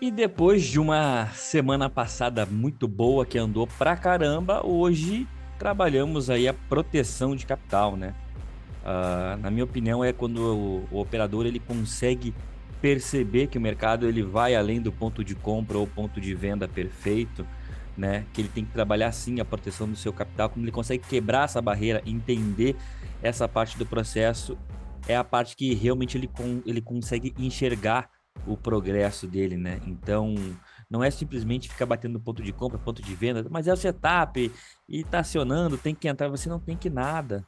E depois de uma semana passada muito boa que andou pra caramba, hoje trabalhamos aí a proteção de capital, né? Na minha opinião é quando o operador ele consegue perceber que o mercado ele vai além do ponto de compra ou ponto de venda perfeito, né? Que ele tem que trabalhar sim a proteção do seu capital, quando ele consegue quebrar essa barreira, entender essa parte do processo, é a parte que realmente ele consegue enxergar o progresso dele, né? Então, não é simplesmente ficar batendo ponto de compra, ponto de venda, mas é o setup e tá acionando, tem que entrar, você não tem que nada,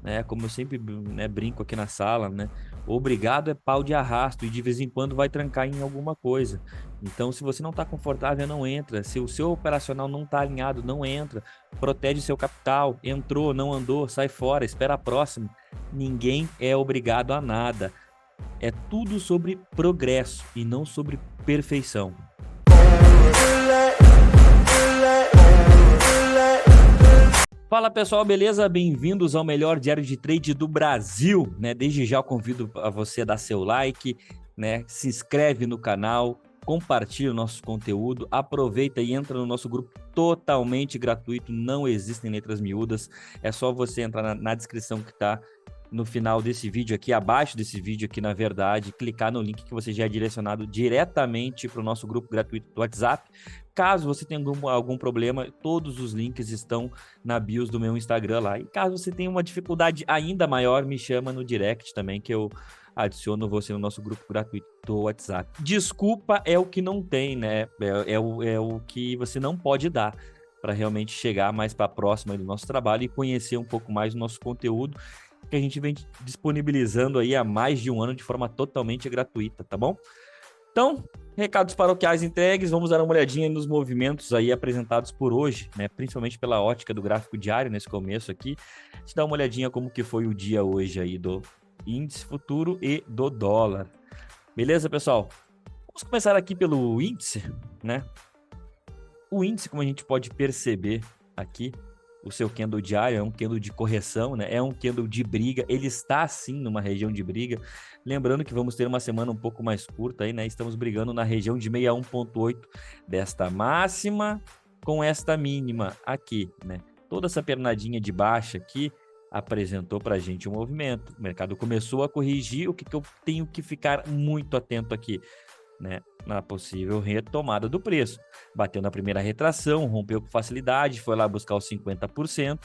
né? Como eu sempre, né, brinco aqui na sala, né? Obrigado é pau de arrasto e de vez em quando vai trancar em alguma coisa. Então, se você não está confortável, não entra. Se o seu operacional não está alinhado, não entra. Protege seu capital. Entrou, não andou, sai fora, espera a próxima. Ninguém é obrigado a nada. É tudo sobre progresso e não sobre perfeição. Fala pessoal, beleza? Bem-vindos ao melhor diário de trade do Brasil, né? Desde já eu convido a você a dar seu like, né? Se inscreve no canal, compartilha o nosso conteúdo, aproveita e entra no nosso grupo totalmente gratuito, não existem letras miúdas, é só você entrar na descrição que tá no final desse vídeo aqui, abaixo desse vídeo aqui, na verdade, clicar no link que você já é direcionado diretamente para o nosso grupo gratuito do WhatsApp. Caso você tenha algum problema, todos os links estão na bios do meu Instagram lá. E caso você tenha uma dificuldade ainda maior, me chama no direct também, que eu adiciono você no nosso grupo gratuito do WhatsApp. Desculpa é o que não tem, né? É o que você não pode dar para realmente chegar mais para a próxima do nosso trabalho e conhecer um pouco mais do nosso conteúdo que a gente vem disponibilizando aí há mais de um ano de forma totalmente gratuita, tá bom? Então, recados paroquiais entregues, vamos dar uma olhadinha nos movimentos aí apresentados por hoje, né? Principalmente pela ótica do gráfico diário nesse começo aqui. A gente dá uma olhadinha como que foi o dia hoje aí do índice futuro e do dólar. Beleza, pessoal? Vamos começar aqui pelo índice, né? O índice, como a gente pode perceber aqui, o seu candle diário é um candle de correção, né? É um candle de briga, ele está sim numa região de briga. Lembrando que vamos ter uma semana um pouco mais curta aí, né? Estamos brigando na região de 61,8 desta máxima com esta mínima aqui, né? Toda essa pernadinha de baixa aqui apresentou para a gente um movimento. O mercado começou a corrigir. O que eu tenho que ficar muito atento aqui, né, na possível retomada do preço. Bateu na primeira retração, rompeu com facilidade, foi lá buscar os 50%,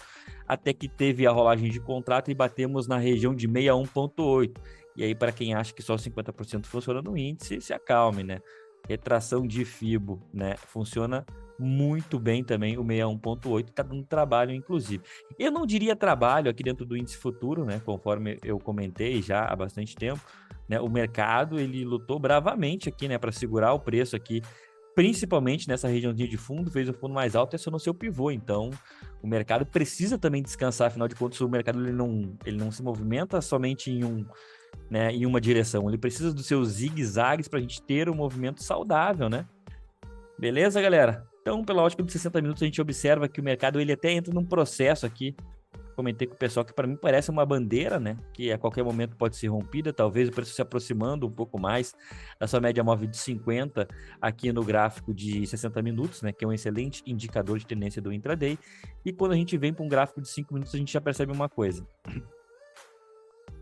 até que teve a rolagem de contrato e batemos na região de 61,8. E aí, para quem acha que só 50% funciona no índice, se acalme, né? Retração de FIBO, né? Funciona muito bem também o 61,8, está dando trabalho, inclusive. Eu não diria trabalho aqui dentro do índice futuro, né? Conforme eu comentei já há bastante tempo, né? O mercado ele lutou bravamente aqui, né, para segurar o preço aqui, principalmente nessa regiãozinha de fundo, fez o fundo mais alto e acionou seu pivô. Então, o mercado precisa também descansar, afinal de contas, o mercado ele não se movimenta somente né, em uma direção, ele precisa dos seus zigue-zagues para a gente ter um movimento saudável, né? Beleza, galera? Então, pela ótica de 60 minutos, a gente observa que o mercado ele até entra num processo aqui. Comentei com o pessoal que para mim parece uma bandeira, né? Que a qualquer momento pode ser rompida, talvez o preço se aproximando um pouco mais da sua média móvel de 50 aqui no gráfico de 60 minutos, né? Que é um excelente indicador de tendência do intraday. E quando a gente vem para um gráfico de 5 minutos, a gente já percebe uma coisa.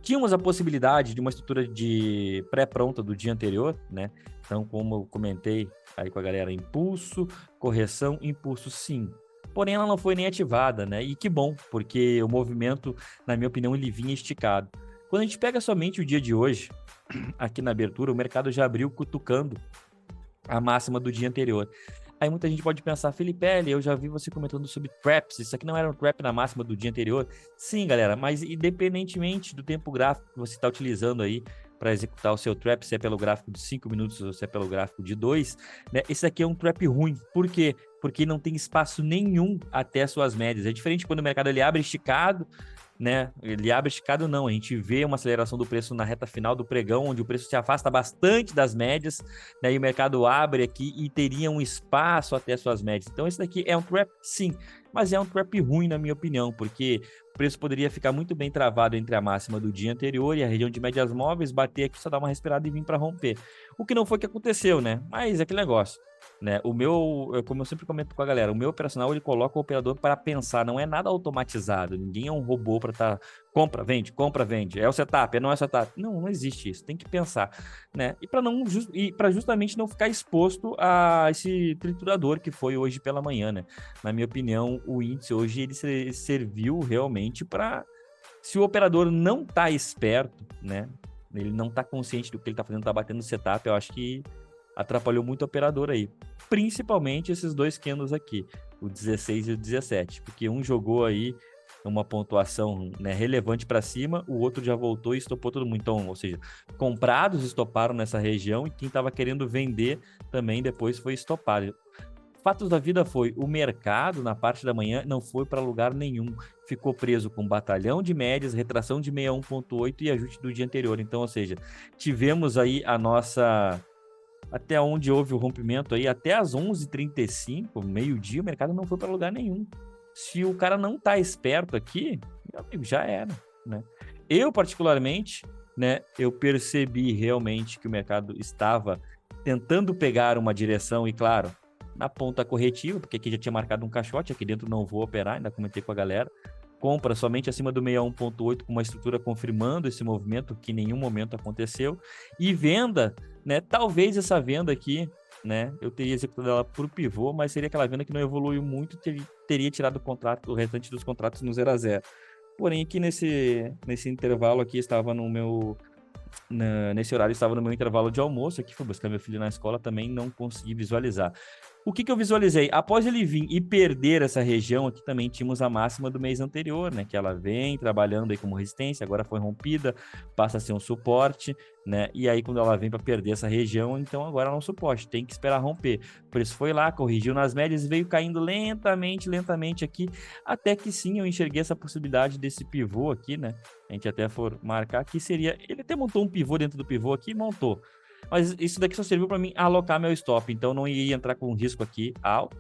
Tínhamos a possibilidade de uma estrutura de pré-pronta do dia anterior, né? Então, como eu comentei aí com a galera, impulso, correção, impulso sim. Porém, ela não foi nem ativada, né? E que bom, porque o movimento, na minha opinião, ele vinha esticado. Quando a gente pega somente o dia de hoje, aqui na abertura, o mercado já abriu cutucando a máxima do dia anterior. Aí muita gente pode pensar, Felipe, eu já vi você comentando sobre traps, isso aqui não era um trap na máxima do dia anterior? Sim, galera, mas independentemente do tempo gráfico que você está utilizando aí para executar o seu trap, se é pelo gráfico de 5 minutos ou se é pelo gráfico de 2, né, esse aqui é um trap ruim. Por quê? Porque não tem espaço nenhum até suas médias. É diferente quando o mercado ele abre esticado, né? Ele abre esticado, não. A gente vê uma aceleração do preço na reta final do pregão, onde o preço se afasta bastante das médias, né? E o mercado abre aqui e teria um espaço até suas médias. Então, esse daqui é um trap, sim, mas é um trap ruim, na minha opinião, porque o preço poderia ficar muito bem travado entre a máxima do dia anterior e a região de médias móveis, bater aqui, só dar uma respirada e vir para romper. O que não foi que aconteceu, né? Mas é aquele negócio, né? Como eu sempre comento com a galera, o meu operacional ele coloca o operador para pensar, não é nada automatizado, ninguém é um robô para estar compra, vende, é o setup, não é o setup. Não existe isso, tem que pensar, né? E para justamente não ficar exposto a esse triturador que foi hoje pela manhã, né? Na minha opinião, o índice hoje ele serviu realmente para, se o operador não está esperto, né? Ele não está consciente do que ele está fazendo, está batendo no setup, eu acho que atrapalhou muito o operador aí. Principalmente esses dois candles aqui, o 16 e o 17, porque um jogou aí uma pontuação, né, relevante para cima, o outro já voltou e estopou todo mundo. Então, ou seja, comprados estoparam nessa região e quem estava querendo vender também depois foi estopado. Fatos da vida foi, o mercado na parte da manhã não foi para lugar nenhum, ficou preso com batalhão de médias, retração de 61,8 e ajuste do dia anterior. Então, ou seja, tivemos aí a nossa, até onde houve o rompimento aí, até as 11h35, meio-dia, o mercado não foi para lugar nenhum. Se o cara não tá esperto aqui, meu amigo, já era, né? Eu, particularmente, né, eu percebi realmente que o mercado estava tentando pegar uma direção e, claro, na ponta corretiva, porque aqui já tinha marcado um caixote, aqui dentro não vou operar, ainda comentei com a galera. Compra somente acima do 61,8 com uma estrutura confirmando esse movimento que em nenhum momento aconteceu. E venda, né? Talvez essa venda aqui, né? Eu teria executado ela por pivô, mas seria aquela venda que não evoluiu muito, teria tirado o restante dos contratos no 0 a 0. Porém, aqui nesse intervalo aqui estava nesse horário estava no meu intervalo de almoço, aqui fui buscar meu filho na escola, também não consegui visualizar. O que eu visualizei? Após ele vir e perder essa região, aqui também tínhamos a máxima do mês anterior, né? Que ela vem trabalhando aí como resistência, agora foi rompida, passa a ser um suporte, né? E aí quando ela vem para perder essa região, então agora ela é um suporte, tem que esperar romper. Por isso foi lá, corrigiu nas médias e veio caindo lentamente aqui, até que sim, eu enxerguei essa possibilidade desse pivô aqui, né? A gente até for marcar aqui, seria... Ele até montou um pivô dentro do pivô aqui, montou. Mas isso daqui só serviu para mim alocar meu stop, então não ia entrar com risco aqui alto,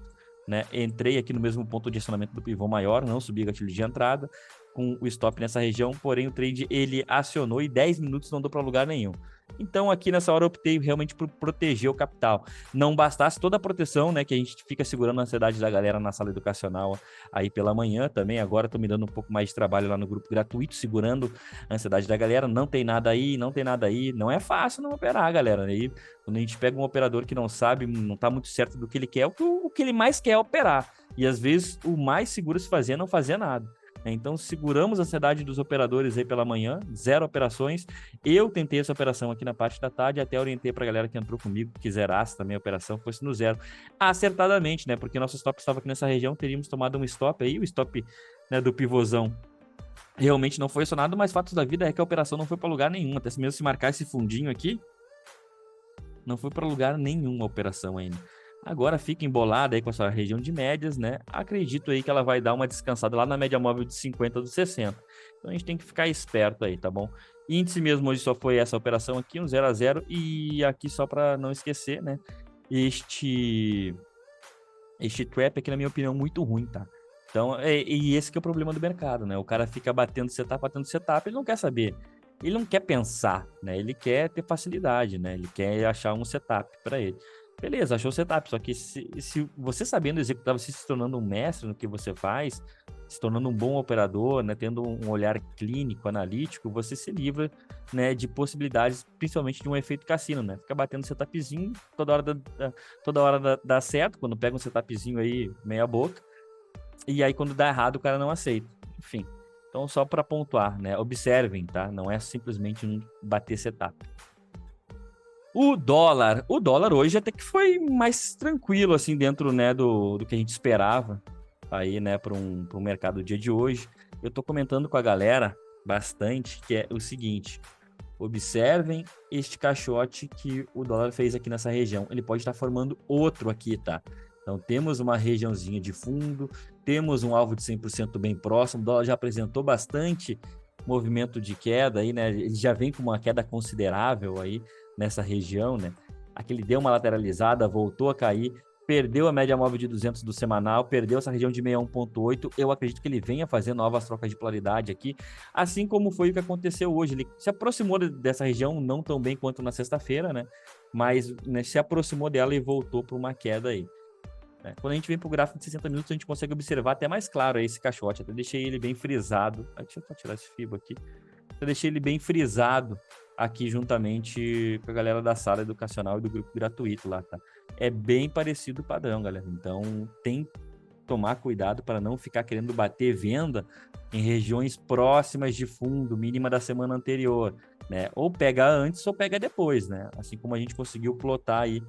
né? Entrei aqui no mesmo ponto de acionamento do pivô maior, não subi gatilho de entrada, com o stop nessa região, porém o trade ele acionou e 10 minutos não deu para lugar nenhum. Então aqui nessa hora eu optei realmente por proteger o capital. Não bastasse toda a proteção, né, que a gente fica segurando a ansiedade da galera na sala educacional aí pela manhã também. Agora tô me dando um pouco mais de trabalho lá no grupo gratuito, segurando a ansiedade da galera. Não tem nada aí. Não é fácil não operar, galera. Aí quando a gente pega um operador que não sabe, não tá muito certo do que ele quer, o que ele mais quer é operar. E às vezes o mais seguro se fazer é não fazer nada. Então, seguramos a ansiedade dos operadores aí pela manhã, 0 operações. Eu tentei essa operação aqui na parte da tarde, até orientei para a galera que entrou comigo que zerasse também a operação, fosse no 0. Acertadamente, né? Porque nosso stop estava aqui nessa região, teríamos tomado um stop aí, o stop, né, do pivôzão realmente não foi acionado, mas fatos da vida é que a operação não foi para lugar nenhum. Até mesmo se marcar esse fundinho aqui, não foi para lugar nenhum a operação ainda. Agora fica embolada aí com essa região de médias, né? Acredito aí que ela vai dar uma descansada lá na média móvel de 50 dos 60. Então a gente tem que ficar esperto aí, tá bom? Índice mesmo hoje só foi essa operação aqui, um 0 a 0. E aqui só para não esquecer, né? Este trap aqui, na minha opinião, muito ruim, tá? Então, e esse que é o problema do mercado, né? O cara fica batendo setup, ele não quer saber. Ele não quer pensar, né? Ele quer ter facilidade, né? Ele quer achar um setup para ele. Beleza, achou o setup, só que se você sabendo executar, você se tornando um mestre no que você faz, se tornando um bom operador, né, tendo um olhar clínico, analítico, você se livra, né, de possibilidades, principalmente de um efeito cassino, né? Fica batendo setupzinho, toda hora dá certo, quando pega um setupzinho aí, meia boca, e aí quando dá errado, o cara não aceita. Enfim, então só para pontuar, né, observem, tá? Não é simplesmente um bater setup. O dólar hoje até que foi mais tranquilo, assim, dentro, né, do que a gente esperava aí, né, para um mercado do dia de hoje. Eu tô comentando com a galera bastante, que é o seguinte: observem este caixote que o dólar fez aqui nessa região. Ele pode estar formando outro aqui, tá? Então temos uma regiãozinha de fundo, temos um alvo de 100% bem próximo, o dólar já apresentou bastante movimento de queda aí, né? Ele já vem com uma queda considerável aí nessa região, né? Aqui ele deu uma lateralizada, voltou a cair, perdeu a média móvel de 200 do semanal, perdeu essa região de 61,8. Eu acredito que ele venha fazer novas trocas de polaridade aqui, assim como foi o que aconteceu hoje. Ele se aproximou dessa região, não tão bem quanto na sexta-feira, né? Mas, né, se aproximou dela e voltou para uma queda aí. Né? Quando a gente vem para o gráfico de 60 minutos, a gente consegue observar até mais claro esse caixote. Até deixei ele bem frisado. Deixa eu só tirar esse FIBO aqui. Eu deixei ele bem frisado aqui juntamente com a galera da sala educacional e do grupo gratuito lá, tá? É bem parecido o padrão, galera. Então, tem que tomar cuidado para não ficar querendo bater venda em regiões próximas de fundo, mínima da semana anterior, né? Ou pega antes ou pega depois, né? Assim como a gente conseguiu plotar aí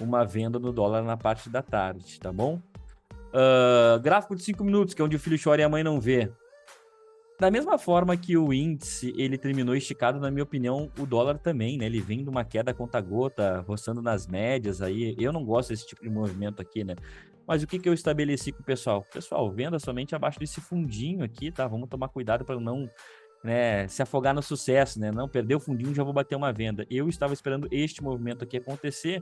uma venda no dólar na parte da tarde, tá bom? Gráfico de 5 minutos, que é onde o filho chora e a mãe não vê. Da mesma forma que o índice, ele terminou esticado, na minha opinião, o dólar também, né? Ele vem de uma queda conta-gota, roçando nas médias aí. Eu não gosto desse tipo de movimento aqui, né? Mas o que eu estabeleci com o pessoal? Pessoal, venda somente abaixo desse fundinho aqui, tá? Vamos tomar cuidado para não, né, se afogar no sucesso, né? Não perder o fundinho, já vou bater uma venda. Eu estava esperando este movimento aqui acontecer,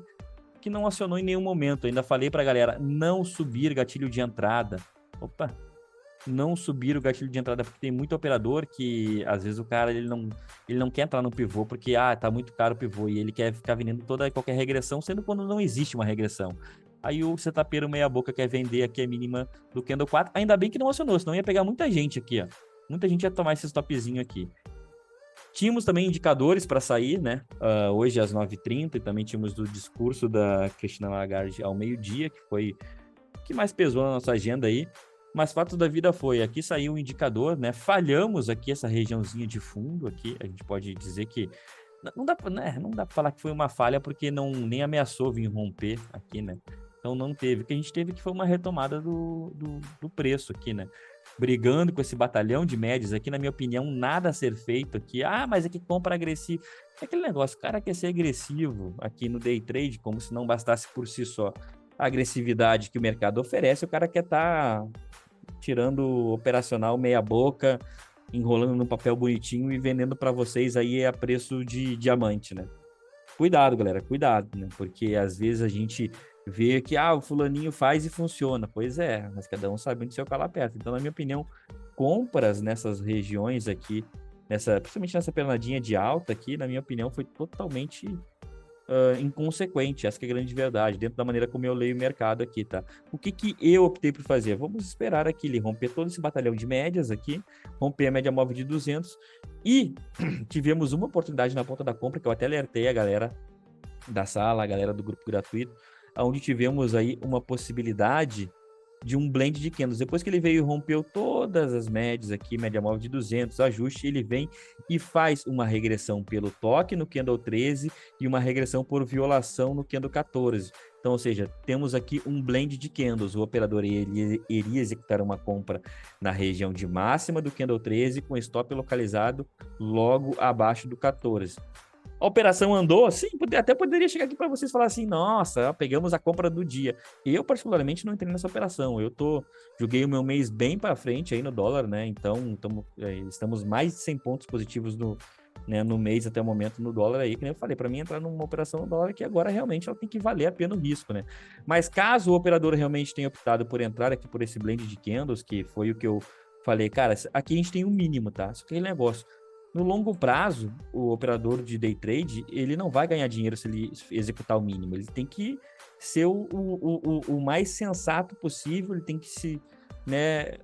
que não acionou em nenhum momento. Ainda falei para a galera, não subir gatilho de entrada. Opa! Não subir o gatilho de entrada, porque tem muito operador que, às vezes, o cara ele não quer entrar no pivô, porque, tá muito caro o pivô, e ele quer ficar vendendo toda e qualquer regressão, sendo quando não existe uma regressão. Aí o setapeiro meia boca quer vender aqui a mínima do Candle 4, ainda bem que não acionou, senão ia pegar muita gente aqui, ó. Muita gente ia tomar esse stopzinho aqui. Tínhamos também indicadores para sair, né? Hoje às 9h30, e também tínhamos o discurso da Christine Lagarde ao meio-dia, que foi o que mais pesou na nossa agenda aí. Mas fato da vida foi, aqui saiu o indicador, né? Falhamos aqui essa regiãozinha de fundo aqui. A gente pode dizer que não dá para falar que foi uma falha, porque não nem ameaçou vir romper aqui, né? Então não teve. O que a gente teve que foi uma retomada do preço aqui, né? Brigando com esse batalhão de médias aqui, na minha opinião, nada a ser feito aqui. Mas é que compra agressivo. É aquele negócio, o cara quer ser agressivo aqui no day trade, como se não bastasse por si só a agressividade que o mercado oferece, o cara quer estar tirando o operacional meia boca, enrolando no papel bonitinho e vendendo para vocês aí a preço de diamante, né? Cuidado, galera, cuidado, né? Porque às vezes a gente vê que, o fulaninho faz e funciona. Pois é, mas cada um sabe onde seu calo aperta. Então, na minha opinião, compras nessas regiões aqui, principalmente nessa pernadinha de alta aqui, na minha opinião, foi totalmente inconsequente, essa que é a grande verdade, dentro da maneira como eu leio o mercado aqui, tá? O que eu optei por fazer? Vamos esperar aqui ele romper todo esse batalhão de médias aqui, romper a média móvel de 200 e tivemos uma oportunidade na ponta da compra, que eu até alertei a galera da sala, a galera do grupo gratuito, onde tivemos aí uma possibilidade de um blend de candles. Depois que ele veio e rompeu todas as médias aqui, média móvel de 200, ajuste, ele vem e faz uma regressão pelo toque no candle 13 e uma regressão por violação no candle 14. Então, ou seja, temos aqui um blend de candles. O operador iria executar uma compra na região de máxima do candle 13 com stop localizado logo abaixo do 14. A operação andou, sim, até poderia chegar aqui para vocês e falar assim, nossa, pegamos a compra do dia. Eu, particularmente, não entrei nessa operação. Joguei o meu mês bem para frente aí no dólar, né? Então, estamos mais de 100 pontos positivos no mês até o momento no dólar aí, que nem eu falei, para mim entrar numa operação no dólar que agora realmente ela tem que valer a pena o risco, né? Mas caso o operador realmente tenha optado por entrar aqui por esse blend de candles, que foi o que eu falei, cara, aqui a gente tem um mínimo, tá? Só que aquele negócio. No longo prazo, o operador de day trade, ele não vai ganhar dinheiro se ele executar o mínimo. Ele tem que ser o mais sensato possível, ele tem que se, né?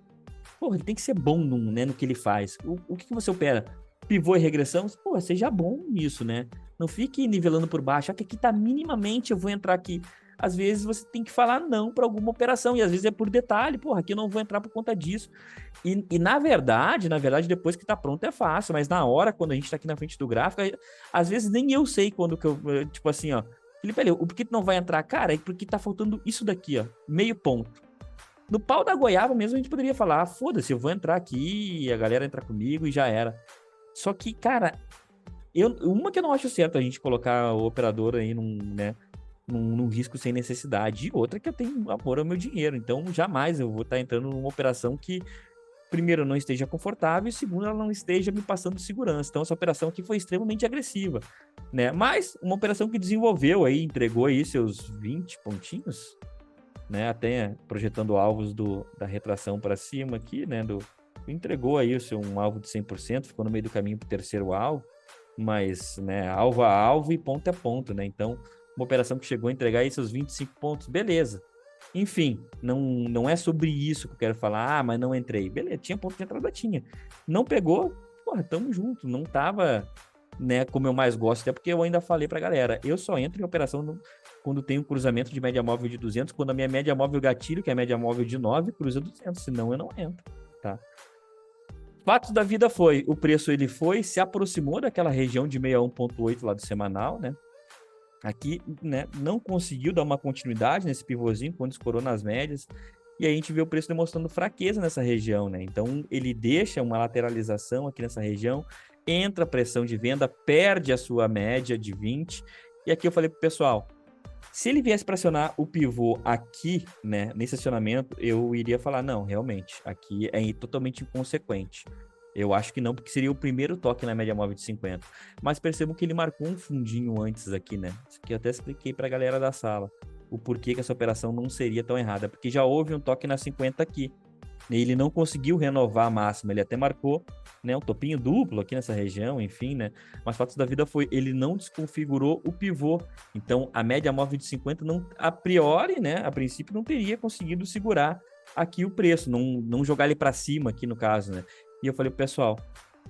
Ele tem que ser bom no que ele faz. O que você opera? Pivô e regressão? Seja bom nisso, né? Não fique nivelando por baixo. Que aqui tá minimamente, eu vou entrar aqui. Às vezes você tem que falar não para alguma operação, e às vezes é por detalhe, aqui eu não vou entrar por conta disso. E na verdade, depois que tá pronto é fácil, mas na hora, quando a gente tá aqui na frente do gráfico, às vezes nem eu sei quando que eu, tipo assim, ó, Felipe, por que tu não vai entrar? Cara, é porque tá faltando isso daqui, ó, meio ponto. No pau da goiaba mesmo a gente poderia falar, foda-se, eu vou entrar aqui, a galera entra comigo e já era. Só que, cara, uma que eu não acho certo a gente colocar o operador aí num risco sem necessidade, e outra que eu tenho amor ao meu dinheiro, então jamais eu vou estar entrando numa operação que, primeiro, eu não esteja confortável, e segundo, ela não esteja me passando segurança. Então essa operação aqui foi extremamente agressiva, né? Mas uma operação que desenvolveu aí, entregou aí seus 20 pontinhos, né? Até projetando alvos da retração para cima aqui, né? Entregou aí um alvo de 100%, ficou no meio do caminho para o terceiro alvo, mas, né, alvo a alvo e ponto a ponto, né? Então, uma operação que chegou a entregar aí seus 25 pontos, beleza. Enfim, não é sobre isso que eu quero falar, mas não entrei. Beleza, tinha ponto de entrada, tinha. Não pegou, porra, tamo junto. Não tava, né, como eu mais gosto, até porque eu ainda falei pra galera, eu só entro em operação quando tem um cruzamento de média móvel de 200, quando a minha média móvel gatilho, que é a média móvel de 9, cruza 200, senão eu não entro, tá? Fatos da vida foi, o preço ele se aproximou daquela região de 61,8 lá do semanal, né? Aqui, né, não conseguiu dar uma continuidade nesse pivôzinho quando escorou nas médias. E aí a gente vê o preço demonstrando fraqueza nessa região, né? Então ele deixa uma lateralização aqui nessa região, entra a pressão de venda, perde a sua média de 20. E aqui eu falei pro pessoal, se ele viesse pressionar o pivô aqui, né, nesse acionamento, eu iria falar, não, realmente, aqui é totalmente inconsequente. Eu acho que não, porque seria o primeiro toque na média móvel de 50. Mas percebam que ele marcou um fundinho antes aqui, né? Isso aqui eu até expliquei para a galera da sala. O porquê que essa operação não seria tão errada. Porque já houve um toque na 50 aqui. Ele não conseguiu renovar a máxima. Ele até marcou, né, um topinho duplo aqui nessa região, enfim, né? Mas fatos da vida foi, ele não desconfigurou o pivô. Então, a média móvel de 50, não, a priori, né, a princípio, não teria conseguido segurar aqui o preço. Não jogar ele para cima aqui, no caso, né? E eu falei pro pessoal,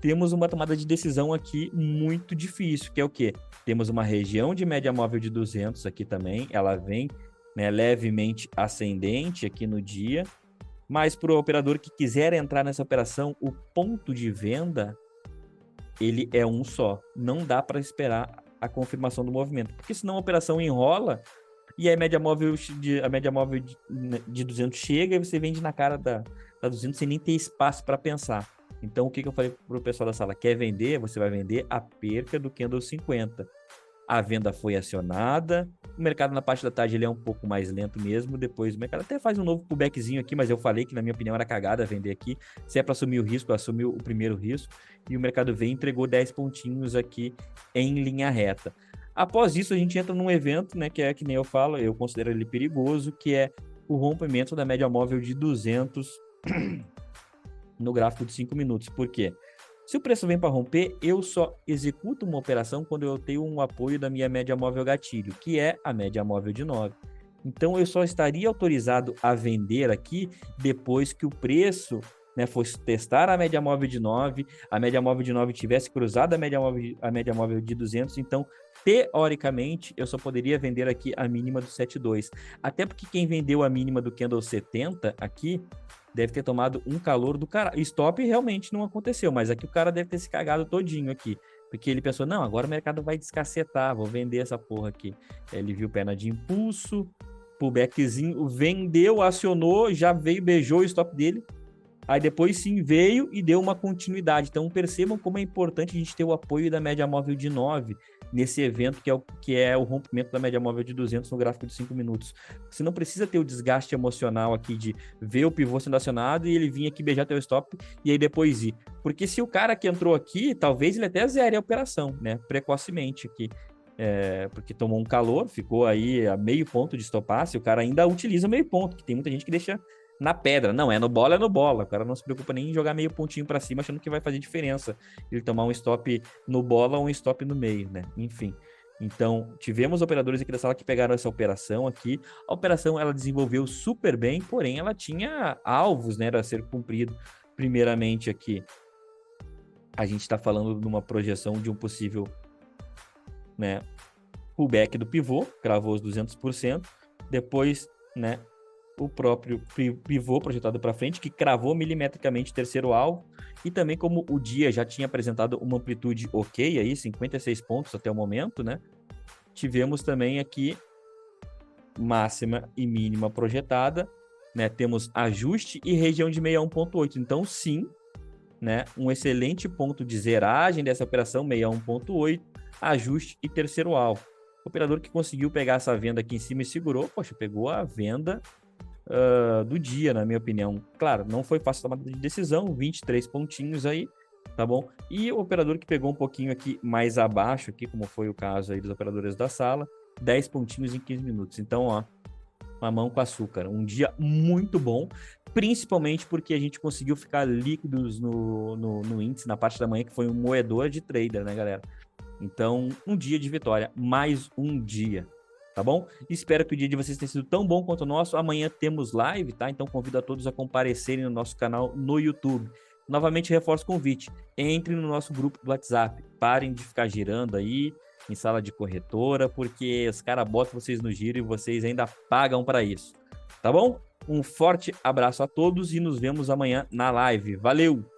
temos uma tomada de decisão aqui muito difícil, que é o quê? Temos uma região de média móvel de 200 aqui também, ela vem, né, levemente ascendente aqui no dia, mas para o operador que quiser entrar nessa operação, o ponto de venda, ele é um só. Não dá para esperar a confirmação do movimento, porque senão a operação enrola e a média móvel de 200 chega e você vende na cara da 200 sem nem ter espaço para pensar. Então, o que eu falei para o pessoal da sala? Quer vender? Você vai vender a perca do candle 50. A venda foi acionada. O mercado na parte da tarde ele é um pouco mais lento mesmo. Depois o mercado até faz um novo pullbackzinho aqui, mas eu falei que, na minha opinião, era cagada vender aqui. Se é para assumir o risco, assumiu o primeiro risco. E o mercado veio e entregou 10 pontinhos aqui em linha reta. Após isso, a gente entra num evento, né, que é que nem eu falo, eu considero ele perigoso, que é o rompimento da média móvel de 200 no gráfico de 5 minutos. Por quê? Se o preço vem para romper, eu só executo uma operação quando eu tenho um apoio da minha média móvel gatilho, que é a média móvel de 9. Então, eu só estaria autorizado a vender aqui depois que o preço, né, fosse testar a média móvel de 9, a média móvel de 9 tivesse cruzado a média móvel de 200, então, teoricamente, eu só poderia vender aqui a mínima do 7,2. Até porque quem vendeu a mínima do candle 70 aqui, deve ter tomado um calor do cara. Stop realmente não aconteceu, mas aqui o cara deve ter se cagado todinho aqui. Porque ele pensou, não, agora o mercado vai descacetar, vou vender essa porra aqui. Ele viu perna de impulso, pullbackzinho, vendeu, acionou, já veio, beijou o stop dele. Aí depois sim veio e deu uma continuidade. Então percebam como é importante a gente ter o apoio da média móvel de 9 nesse evento que é o rompimento da média móvel de 200 no gráfico de 5 minutos. Você não precisa ter o desgaste emocional aqui de ver o pivô sendo acionado e ele vir aqui beijar teu stop e aí depois ir. Porque se o cara que entrou aqui, talvez ele até zere a operação, né? Precocemente aqui. Porque tomou um calor, ficou aí a meio ponto de stopar, se o cara ainda utiliza meio ponto, que tem muita gente que deixa na pedra. Não, é no bola, é no bola. O cara não se preocupa nem em jogar meio pontinho para cima, achando que vai fazer diferença ele tomar um stop no bola ou um stop no meio, né? Enfim. Então, tivemos operadores aqui da sala que pegaram essa operação aqui. A operação, ela desenvolveu super bem, porém, ela tinha alvos, né, a ser cumprido. Primeiramente aqui, a gente está falando de uma projeção de um possível, né, pullback do pivô, cravou os 200%. Depois, né, o próprio pivô projetado para frente, que cravou milimetricamente o terceiro alvo, e também como o dia já tinha apresentado uma amplitude ok, aí 56 pontos até o momento, né? Tivemos também aqui máxima e mínima projetada, né? Temos ajuste e região de 61,8. Então, sim, né? Um excelente ponto de zeragem dessa operação, 61,8, ajuste e terceiro alvo. O operador que conseguiu pegar essa venda aqui em cima e segurou, poxa, pegou a venda do dia, na minha opinião. Claro, não foi fácil tomada de decisão, 23 pontinhos aí, tá bom? E o operador que pegou um pouquinho aqui mais abaixo, aqui, como foi o caso aí dos operadores da sala, 10 pontinhos em 15 minutos. Então, ó, mamão com açúcar. Um dia muito bom, principalmente porque a gente conseguiu ficar líquidos no índice, na parte da manhã, que foi um moedor de trader, né, galera? Então, um dia de vitória, mais um dia, tá bom? Espero que o dia de vocês tenha sido tão bom quanto o nosso. Amanhã temos live, tá? Então, convido a todos a comparecerem no nosso canal no YouTube. Novamente, reforço o convite. Entrem no nosso grupo do WhatsApp. Parem de ficar girando aí em sala de corretora, porque os caras botam vocês no giro e vocês ainda pagam para isso, tá bom? Um forte abraço a todos e nos vemos amanhã na live. Valeu!